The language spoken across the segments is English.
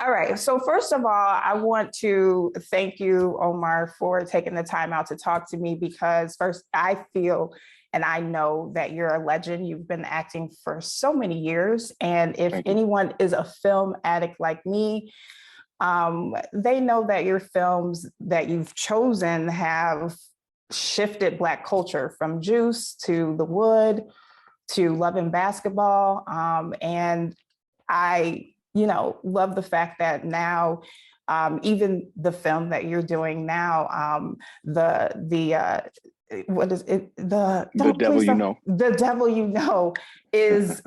All right. So first of all, I want to thank you, Omar, for taking the time out to talk to me because first, I feel and I know that you're a legend. You've been acting for so many years. And if Thank you. anyone is a film addict like me, they know that your films that you've chosen have shifted Black culture from Juice to The Wood to Love and Basketball. And I, love the fact that now, even the film that you're doing now, what is it? The devil, you know. The devil you know is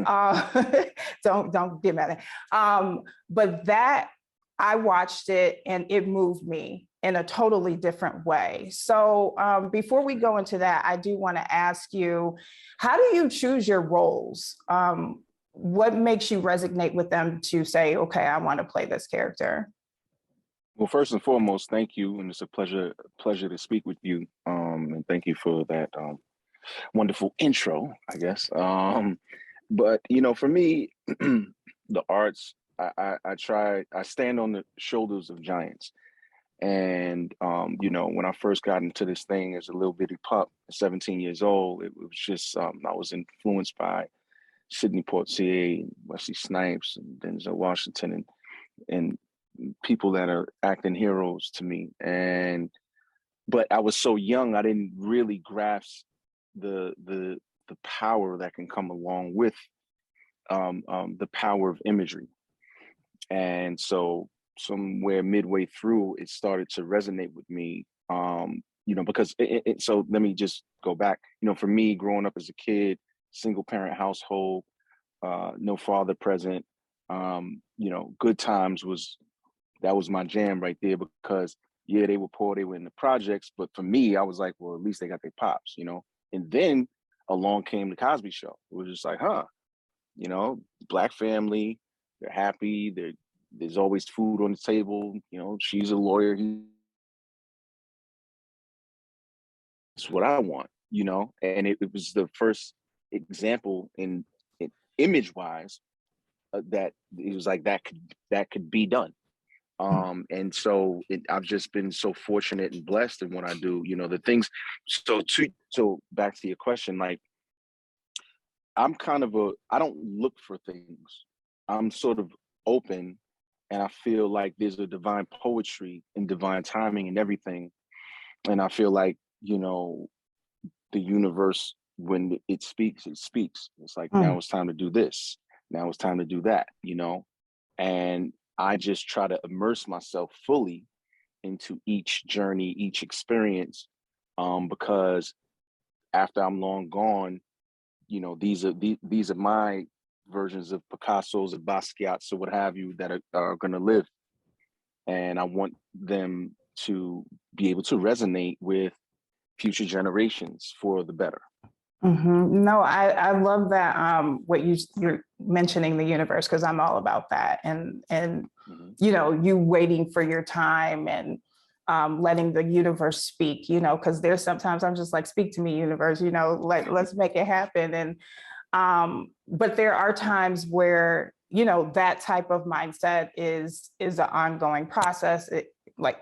don't get mad at. But that I watched it and it moved me in a totally different way. So before we go into that, I do want to ask you, how do you choose your roles? What makes you resonate with them to say, okay, I want to play this character? Well, first and foremost, thank you, and it's a pleasure to speak with you. And thank you for that wonderful intro, I guess. But for me, the arts, I stand on the shoulders of giants. And when I first got into this thing as a little bitty pup, 17 years old, it was just I was influenced by Sidney Poitier, Wesley Snipes, and Denzel Washington, and people that are acting heroes to me. But I was so young, I didn't really grasp the power that can come along with the power of imagery. And so somewhere midway through, it started to resonate with me. Because so let me just go back. For me, growing up as a kid, single parent household, no father present. Good times was my jam right there because yeah, they were poor, they were in the projects, but for me, I was like, well, at least they got their pops, And then along came the Cosby Show. It was just like, Black family, they're happy, there's always food on the table, she's a lawyer. It's what I want, and it was the first example in image wise that it was like that could be done. And so I've just been so fortunate and blessed in what I do, the things. So back to your question, like I'm I don't look for things. I'm sort of open, and I feel like there's a divine poetry and divine timing and everything. And I feel like, the universe, when it speaks, it speaks. It's like, now it's time to do this. Now it's time to do that, And I just try to immerse myself fully into each journey, each experience, because after I'm long gone, these are my versions of Picasso's and Basquiat's or what have you that are going to live, and I want them to be able to resonate with future generations for the better. No, I love that. What you're mentioning the universe, because I'm all about that, and you waiting for your time and letting the universe speak. Because there's sometimes I'm just like, speak to me, universe. Let's make it happen. And but there are times where that type of mindset is an ongoing process. I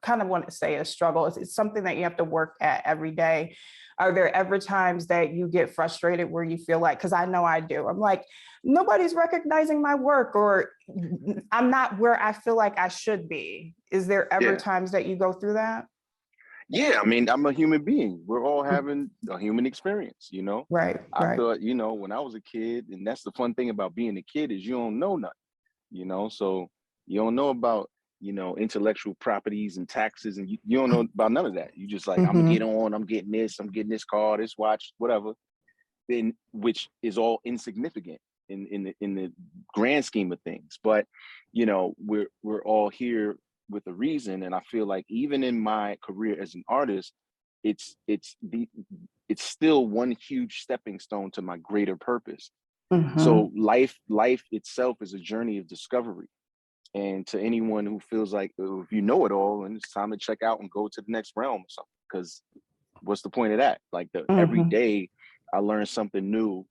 kind of want to say a struggle. It's something that you have to work at every day. Are there ever times that you get frustrated where you feel like, because I know I do, I'm like, nobody's recognizing my work, or I'm not where I feel like I should be? Is there ever times that you go through that? Yeah, I mean, I'm a human being. We're all having a human experience, Right. I thought, when I was a kid, and that's the fun thing about being a kid is you don't know nothing, so you don't know about intellectual properties and taxes, and you don't know about none of that. You just like, I'm gonna get on, I'm getting this car, this watch, whatever. Then, which is all insignificant in the grand scheme of things. But we're all here with a reason, and I feel like even in my career as an artist, it's still one huge stepping stone to my greater purpose. So life itself is a journey of discovery. And to anyone who feels like, if you know it all and it's time to check out and go to the next realm or something, because what's the point of that? Like every day I learn something new.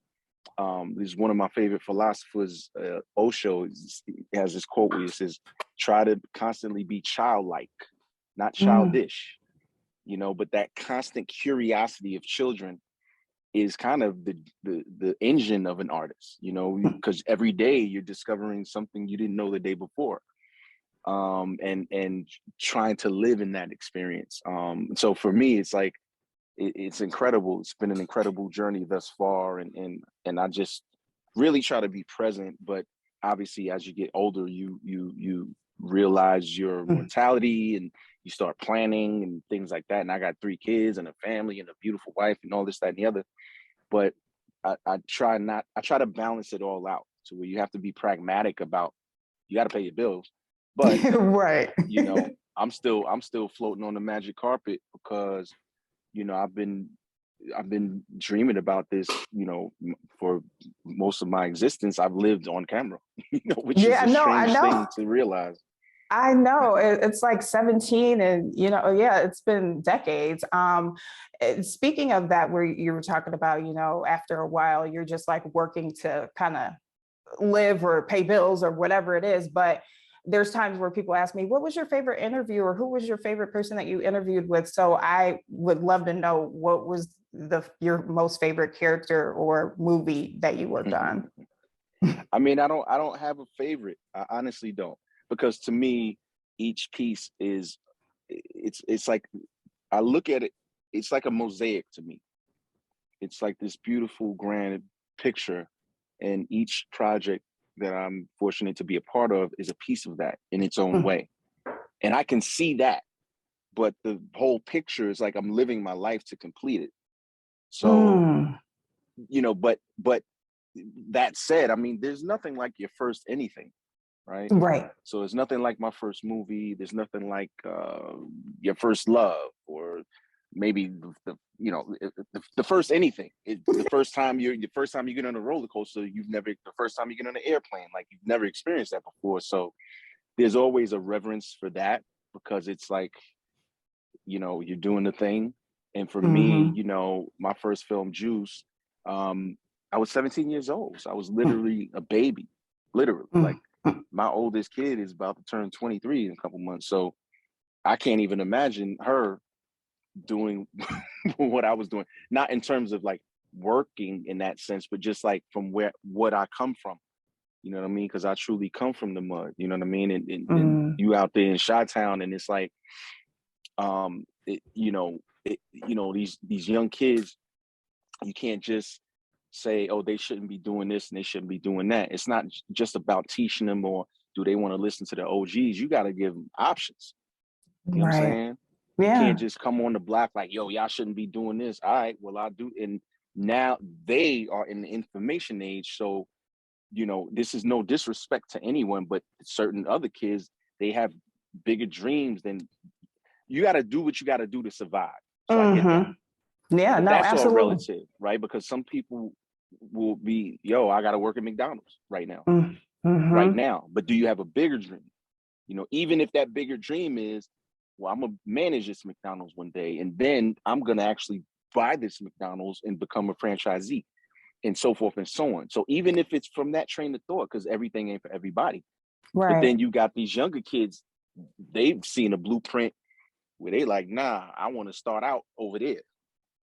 This is one of my favorite philosophers, Osho, has this quote where he says, try to constantly be childlike, not childish, but that constant curiosity of children is kind of the engine of an artist, because every day you're discovering something you didn't know the day before, and trying to live in that experience. So for me, it's like, it's incredible. It's been an incredible journey thus far, and I just really try to be present. But obviously, as you get older, you realize your mortality, and you start planning and things like that. And I got 3 kids and a family and a beautiful wife and all this, that, and the other. But I try to balance it all out to where you have to be pragmatic about, you got to pay your bills, but right. I'm still floating on the magic carpet because I've been dreaming about this, for most of my existence. I've lived on camera, which is a strange thing to realize. I know it's like 17 and, yeah, it's been decades. Speaking of that, where you were talking about, after a while, you're just like working to kind of live or pay bills or whatever it is. But there's times where people ask me, what was your favorite interview, or who was your favorite person that you interviewed with? So I would love to know, what was your most favorite character or movie that you worked on? I mean, I don't have a favorite. I honestly don't, because to me, each piece is, it's like, I look at it, it's like a mosaic to me. It's like this beautiful grand picture, and each project that I'm fortunate to be a part of is a piece of that in its own way. And I can see that, but the whole picture is like I'm living my life to complete it. So, but that said, I mean, there's nothing like your first anything, right? Right. So it's nothing like my first movie. There's nothing like your first love, or maybe the first anything. The first time you get on a roller coaster, the first time you get on an airplane, like you've never experienced that before. So there's always a reverence for that, because it's like, you're doing the thing. And for me, my first film, Juice, I was 17 years old. So I was literally a baby, literally. Like, my oldest kid is about to turn 23 in a couple months. So I can't even imagine her doing what I was doing, not in terms of like working in that sense, but just like from what I come from, you know what I mean? Because I truly come from the mud, you know what I mean? And you out there in Chi-Town, and it's like, these young kids, you can't just say, oh, they shouldn't be doing this and they shouldn't be doing that. It's not just about teaching them, or do they want to listen to the OGs. You got to give them options. You know what I'm saying? Yeah. You can't just come on the block like, yo, y'all shouldn't be doing this. All right, well, I do. And now they are in the information age. So, this is no disrespect to anyone, but certain other kids, they have bigger dreams than you. Got to do what you got to do to survive. So I get that. Yeah, but no, that's absolutely. all relative, right? Because some people will be, yo, I got to work at McDonald's right now, right now. But do you have a bigger dream? Even if that bigger dream is, well, I'm gonna manage this McDonald's one day, and then I'm gonna actually buy this McDonald's and become a franchisee, and so forth and so on. So even if it's from that train of thought, because everything ain't for everybody. Right. But then you got these younger kids, they've seen a blueprint where they like, nah, I want to start out over there.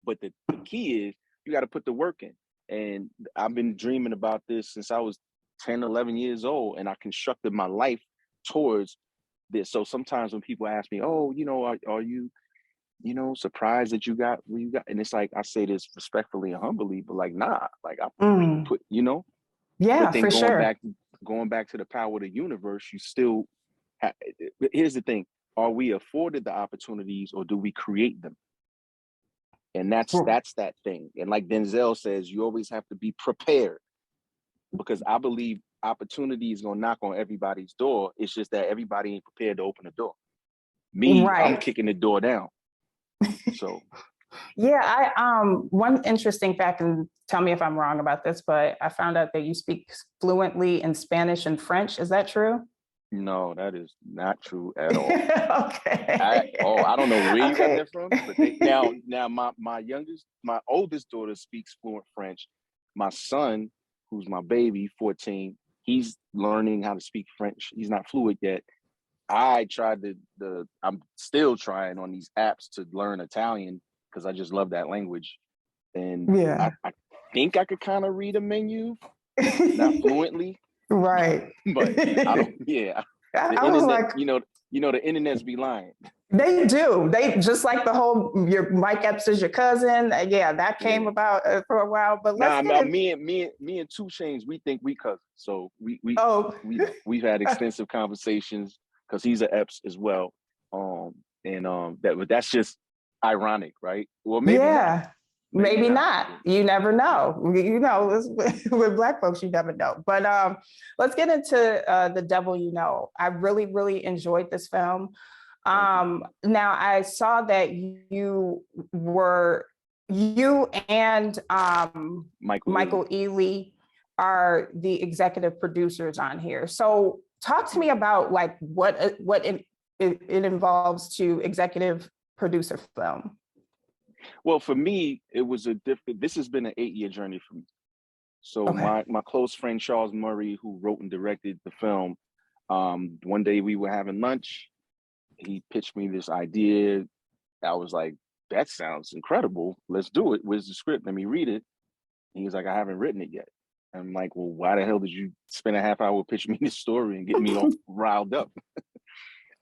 But the key is you got to put the work in. And I've been dreaming about this since I was 10, 11 years old, and I constructed my life towards this. So sometimes when people ask me, oh, are you, surprised that you got where you got? And it's like, I say this respectfully and humbly, but like, nah, like I put, Yeah, but then for sure. Going back to the power of the universe, you still here's the thing. Are we afforded the opportunities, or do we create them? And that's that thing. And like Denzel says, you always have to be prepared, because I believe opportunity is going to knock on everybody's door. It's just that everybody ain't prepared to open the door. I'm kicking the door down. So yeah, one interesting fact, and tell me if I'm wrong about this, but I found out that you speak fluently in Spanish and French. Is that true? No, that is not true at all. Okay. I don't know where you got that from, but now my oldest daughter speaks fluent French. My son who's my baby, 14, he's learning how to speak French. He's not fluent yet. I tried I'm still trying on these apps to learn Italian because I just love that language. And Yeah. I think I could kind of read a menu, not fluently, Right. but I don't, yeah. The I was internet, like, the internet's be lying. they do. They just like the whole your Mike Epps is your cousin. Yeah, that came about for a while. But let's get it. Me and Two Chainz, we think we cousins. So Oh, we've had extensive conversations because he's an Epps as well. That's just ironic, right? Well, maybe not. Maybe not. You never know. With Black folks, you never know. But let's get into The Devil You Know. I really, really enjoyed this film. Now, I saw that you and Michael Ealy are the executive producers on here. So talk to me about like what it involves to executive producer film. Well, for me, it was this has been an 8-year journey for me. So my close friend, Charles Murray, who wrote and directed the film, one day we were having lunch. He pitched me this idea. I was like, that sounds incredible. Let's do it. Where's the script? Let me read it. And he was like, I haven't written it yet. I'm like, well, why the hell did you spend a half hour pitching me this story and get me all riled up?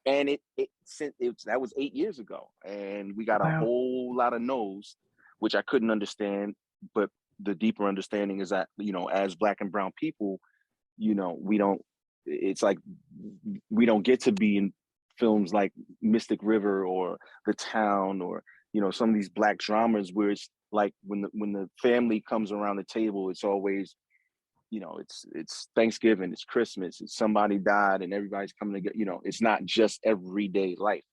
And that was 8 years ago. And we got a whole lot of no's, which I couldn't understand. But the deeper understanding is that, as Black and brown people, it's like we don't get to be in films like Mystic River or The Town or, some of these Black dramas where it's like when the family comes around the table, it's always, it's Thanksgiving, it's Christmas, it's somebody died and everybody's coming together. It's not just everyday life.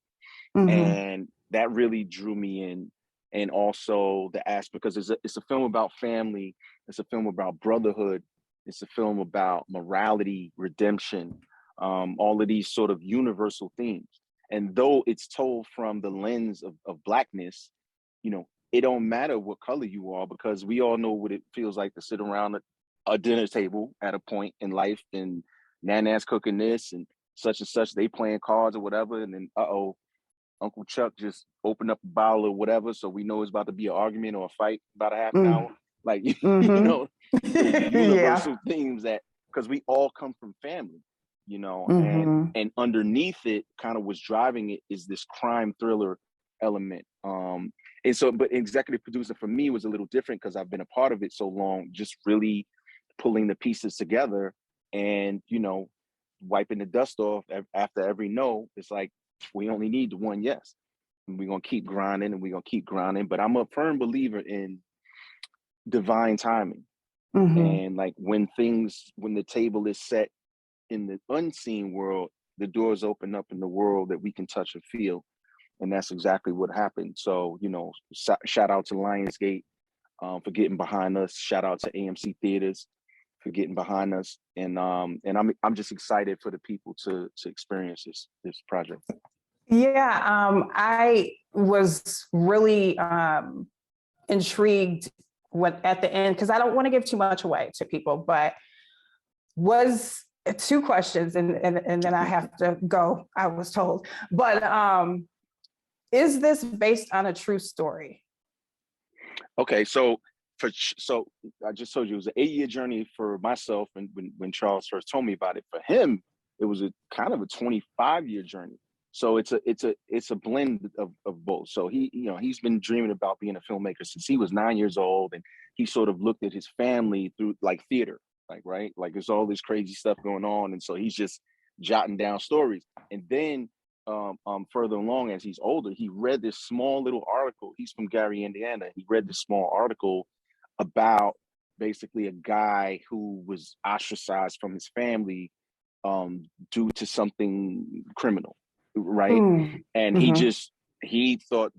Mm-hmm. And that really drew me in. And also the aspect, because it's a film about family, it's a film about brotherhood, it's a film about morality, redemption, all of these sort of universal themes. And though it's told from the lens of Blackness, it don't matter what color you are, because we all know what it feels like to sit around a dinner table at a point in life, and Nana's cooking this and such, they playing cards or whatever, and then Uncle Chuck just opened up a bottle or whatever, so we know it's about to be an argument or a fight about a half an hour. Like, universal themes that, because we all come from family, and underneath it, kind of what's driving it is this crime thriller element. And so, but executive producer for me was a little different because I've been a part of it so long, just really pulling the pieces together and, wiping the dust off after every no. It's like, we only need the one yes. And we're going to keep grinding and we're going to keep grinding. But I'm a firm believer in divine timing. And like when the table is set in the unseen world, the doors open up in the world that we can touch and feel. And that's exactly what happened. So, shout out to Lionsgate for getting behind us. Shout out to AMC Theaters for getting behind us. And I'm just excited for the people to experience this project. Yeah, I was really intrigued at the end, because I don't want to give too much away to people, but was 2 questions and then I have to go, I was told. But is this based on a true story? Okay, so I just told you it was an 8-year journey for myself, and when Charles first told me about it, for him, it was a kind of a 25-year journey. So it's a blend of both. So he's been dreaming about being a filmmaker since he was 9 years old, and he sort of looked at his family through like theater, right? Like there's all this crazy stuff going on, and so he's just jotting down stories. And then further along, as he's older, he read this small little article. He's from Gary, Indiana. He read this small article about basically a guy who was ostracized from his family due to something criminal, right? And he thought,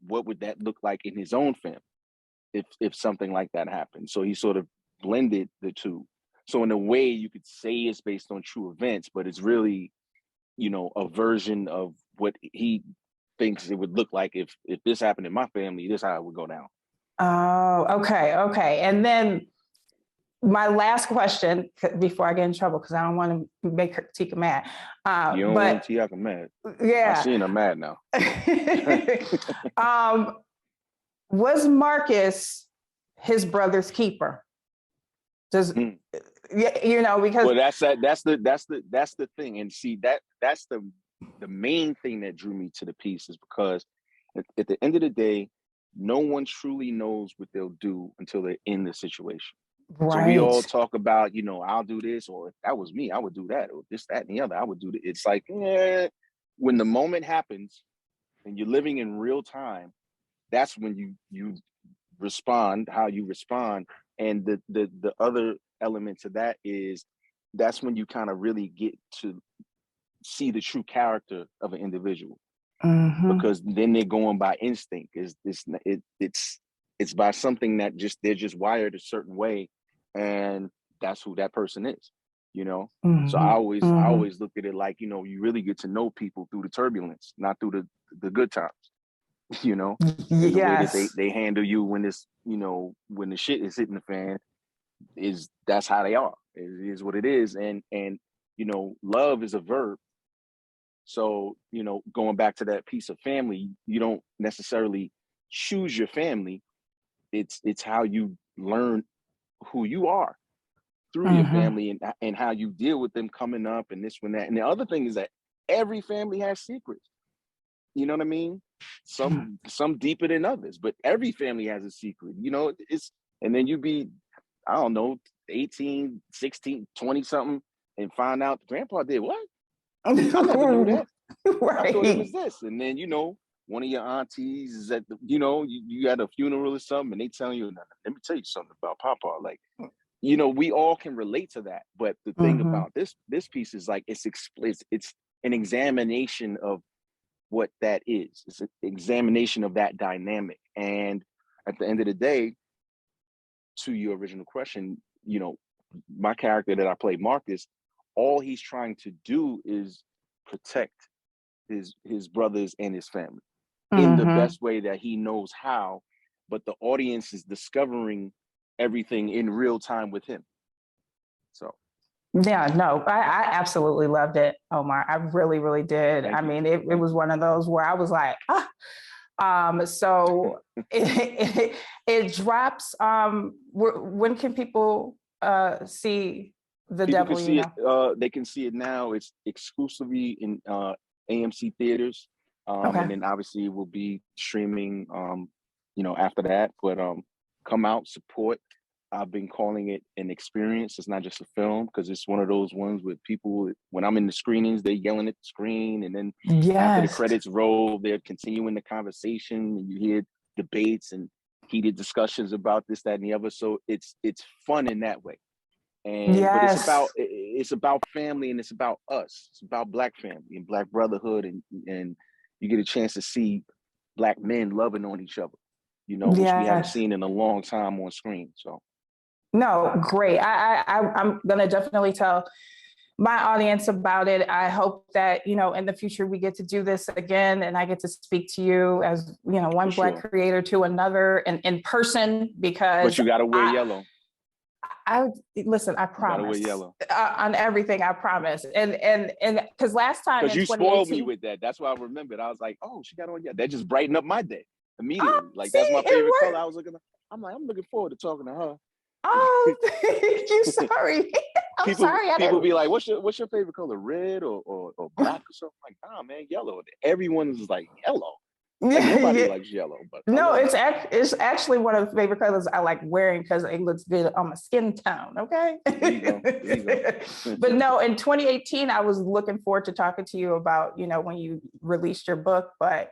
what would that look like in his own family if something like that happened? So he sort of blended the two. So in a way, you could say it's based on true events, but it's really, a version of what he thinks it would look like if this happened in my family. This is how it would go down. Oh, okay. And then my last question before I get in trouble, because I don't want to make Tika mad. You don't want Tika mad. Yeah. I've seen her mad now. Was Marcus his brother's keeper? Does you know, because well, that's the thing. And see, that's the main thing that drew me to the piece, is because at the end of the day, no one truly knows what they'll do until they're in the situation. right. So we all talk about, you know, I'll do this, or if that was me, I would do that, or this, that, and the other, I would do it. It's like, when the moment happens and you're living in real time, that's when you respond how you respond. And the other element to that is that's when you kind of really get to see the true character of an individual, because then they're going by instinct. It's by something that they're just wired a certain way, and that's who that person is, you know. So I always look at it like, you know, you really get to know people through the turbulence, not through the good times. You know, and the way that they handle you when this, you know, when the shit is hitting the fan, that's how they are. It is what it is. And you know, love is a verb. So, you know, going back to that piece of family, you don't necessarily choose your family. It's how you learn who you are through your family, and how you deal with them coming up, and this one, that. And the other thing is that every family has secrets. You know what I mean? Some deeper than others, but every family has a secret, you know. And then you be, I don't know, 18, 16, 20 something, and find out grandpa did what? I never knew that. Right. I thought it was this. And then, you know, one of your aunties is at the, you know, you had a funeral or something, and they telling you, let me tell you something about Papa. Like, you know, we all can relate to that. But the thing about this piece is like, it's an examination of what that is. It's an examination of that dynamic. And at the end of the day, to your original question, you know, my character that I play, Marcus, all he's trying to do is protect his brothers and his family in the best way that he knows how. But the audience is discovering everything in real time with him. So yeah, no, I absolutely loved it, Omar. I really, really did. I mean, it was one of those where I was like, so it drops. When can people see The Devil? Can see it. They can see it now. It's exclusively in AMC theaters, and then obviously it will be streaming, you know, after that. But come out, support. I've been calling it an experience. It's not just a film, because it's one of those ones with people, when I'm in the screenings, they're yelling at the screen, and then after the credits roll, they're continuing the conversation, and you hear debates and heated discussions about this, that, and the other. So it's fun in that way. And but it's about family, and it's about us. It's about Black family and Black brotherhood, and you get a chance to see Black men loving on each other, you know, which we haven't seen in a long time on screen. So no, great. I'm gonna definitely tell my audience about it. I hope that, you know, in the future we get to do this again, and I get to speak to you as, you know, one Black creator to another, and in person, because but you gotta wear yellow. Listen, I promise. You gotta wear yellow on everything, I promise. And because last time, because you spoiled me with that. That's why I remembered. I was like, oh, she got on yellow. That just brightened up my day immediately. Like, that's my favorite color. I was looking. I'm looking forward to talking to her. Oh, you sorry. I'm sorry. People be like, what's your favorite color? Red or black or something? Like, nah, man, yellow. Everyone's like yellow. Like, nobody likes yellow, but no, it's actually one of the favorite colors I like wearing, because it looks good on my skin tone. Okay. There you go. But no, in 2018, I was looking forward to talking to you about, you know, when you released your book, but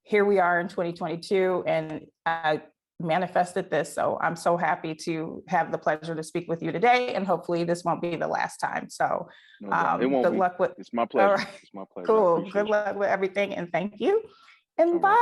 here we are in 2022, and I manifested this. So I'm so happy to have the pleasure to speak with you today, and hopefully this won't be the last time. So good luck with, it's my pleasure. Right. It's my pleasure. Cool. Good luck with everything, and thank you. And bye.